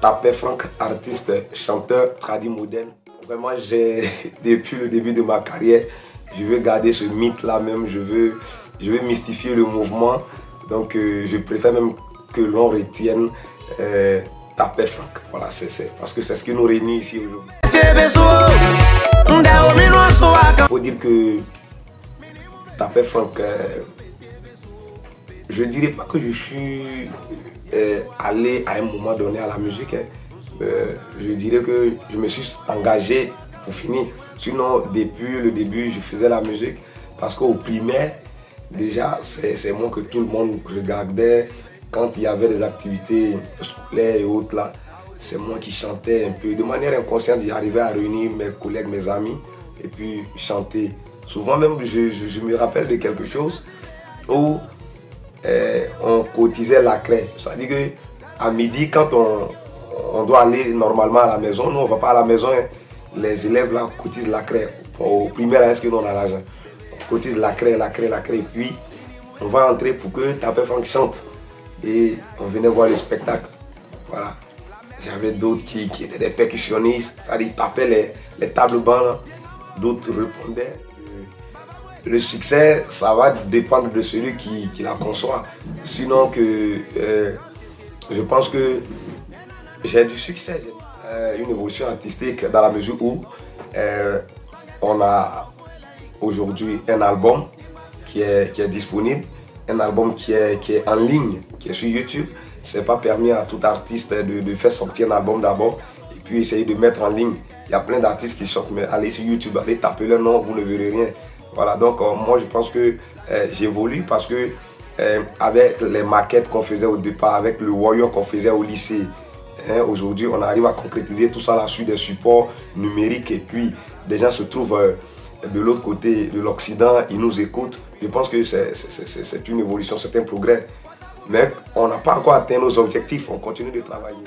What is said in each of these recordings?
Tapet Frank, artiste, chanteur, tradi moderne. Vraiment, depuis le début de ma carrière, je veux garder ce mythe-là même, je veux mystifier le mouvement. Donc, je préfère même que l'on retienne Tapet Frank. Voilà, parce que c'est ce qui nous réunit ici aujourd'hui. Il faut dire que Tapet Frank, je ne dirais pas que je suis allé à un moment donné à la musique. Je dirais que je me suis engagé pour finir. Sinon, depuis le début, je faisais la musique parce qu'au primaire, déjà, c'est moi que tout le monde regardait. Quand il y avait des activités scolaires et autres là, c'est moi qui chantais un peu. De manière inconsciente, j'arrivais à réunir mes collègues, mes amis et puis chanter. Souvent même, je me rappelle de quelque chose où on cotisait la craie. C'est-à-dire qu'à midi, quand on doit aller normalement à la maison, nous on ne va pas à la maison, hein. Les élèves là cotisent la craie. Au primaire, est-ce que nous on a l'argent? On cotise la craie, et puis on va entrer pour que Tapet Frank chante. Et on venait voir le spectacle. Voilà. J'avais d'autres qui étaient des percussionnistes, c'est-à-dire ils tapaient les tables bancs, d'autres répondaient. Le succès, ça va dépendre de celui qui la conçoit. Sinon que je pense que j'ai du succès, une évolution artistique dans la mesure où on a aujourd'hui un album qui est disponible, un album qui est en ligne, qui est sur YouTube. Ce n'est pas permis à tout artiste de faire sortir un album d'abord et puis essayer de mettre en ligne. Il y a plein d'artistes qui sortent, mais allez sur YouTube, allez taper leur nom, vous ne verrez rien. Voilà, donc moi je pense que j'évolue parce que avec les maquettes qu'on faisait au départ, avec le Warrior qu'on faisait au lycée, aujourd'hui on arrive à concrétiser tout ça là sur des supports numériques et puis des gens se trouvent de l'autre côté de l'Occident, ils nous écoutent. Je pense que c'est une évolution, c'est un progrès. Mais on n'a pas encore atteint nos objectifs, on continue de travailler.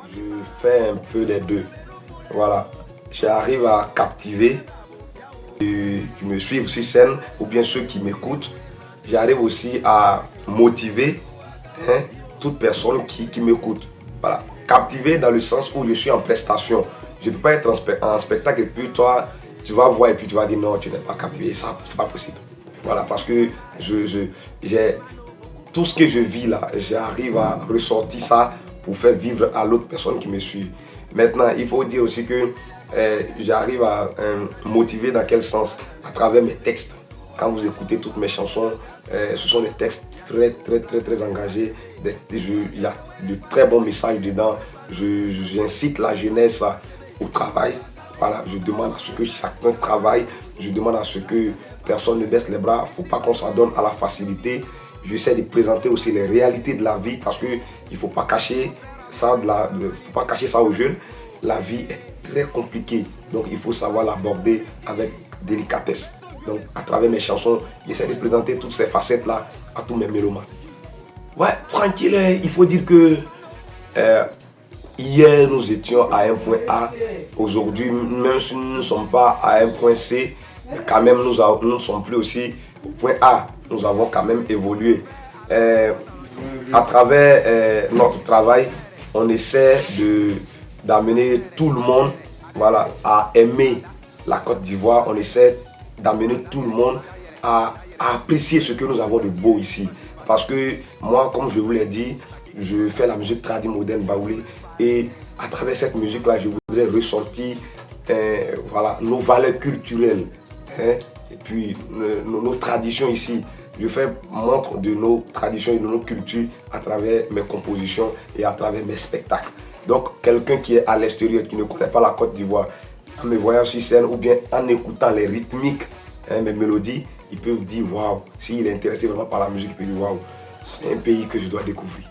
Je fais un peu des deux. Voilà, j'arrive à captiver qui me suivent sur scène ou bien ceux qui m'écoutent. J'arrive aussi à motiver toute personne qui m'écoute. Voilà, captiver dans le sens où je suis en prestation. Je ne peux pas être en spectacle et puis toi, tu vas voir et puis tu vas dire non, tu n'es pas captivé, ça, c'est pas possible. Voilà, parce que j'ai tout ce que je vis là, j'arrive à ressortir ça pour faire vivre à l'autre personne qui me suit. Maintenant, il faut dire aussi que j'arrive à motiver dans quel sens? À travers mes textes. Quand vous écoutez toutes mes chansons, ce sont des textes très engagés. Il y a de très bons messages dedans. J'incite la jeunesse au travail. Voilà, je demande à ce que chacun travaille. Je demande à ce que personne ne baisse les bras. Il ne faut pas qu'on s'en donne à la facilité. J'essaie de présenter aussi les réalités de la vie parce qu'il ne faut pas cacher ça, faut pas cacher ça aux jeunes. La vie est très compliquée, donc il faut savoir l'aborder avec délicatesse. Donc à travers mes chansons, j'essaie de présenter toutes ces facettes-là à tous mes mélomanes. Ouais, tranquille, il faut dire que hier nous étions à un point A. Aujourd'hui, même si nous ne sommes pas à un point C, mais quand même nous ne sommes plus aussi au point A. Nous avons quand même évolué. À travers notre travail, on essaie d'amener tout le monde, voilà, à aimer la Côte d'Ivoire. On essaie d'amener tout le monde à apprécier ce que nous avons de beau ici. Parce que moi, comme je vous l'ai dit, je fais la musique tradi moderne baoulé. Et à travers cette musique-là, je voudrais ressortir voilà, nos valeurs culturelles. Et puis nos traditions ici. Je fais montre de nos traditions et de nos cultures à travers mes compositions et à travers mes spectacles. Donc quelqu'un qui est à l'extérieur, qui ne connaît pas la Côte d'Ivoire, en me voyant sur scène ou bien en écoutant les rythmiques, mes mélodies, ils peuvent dire waouh. S'il est intéressé vraiment par la musique, il peut dire waouh, c'est un pays que je dois découvrir.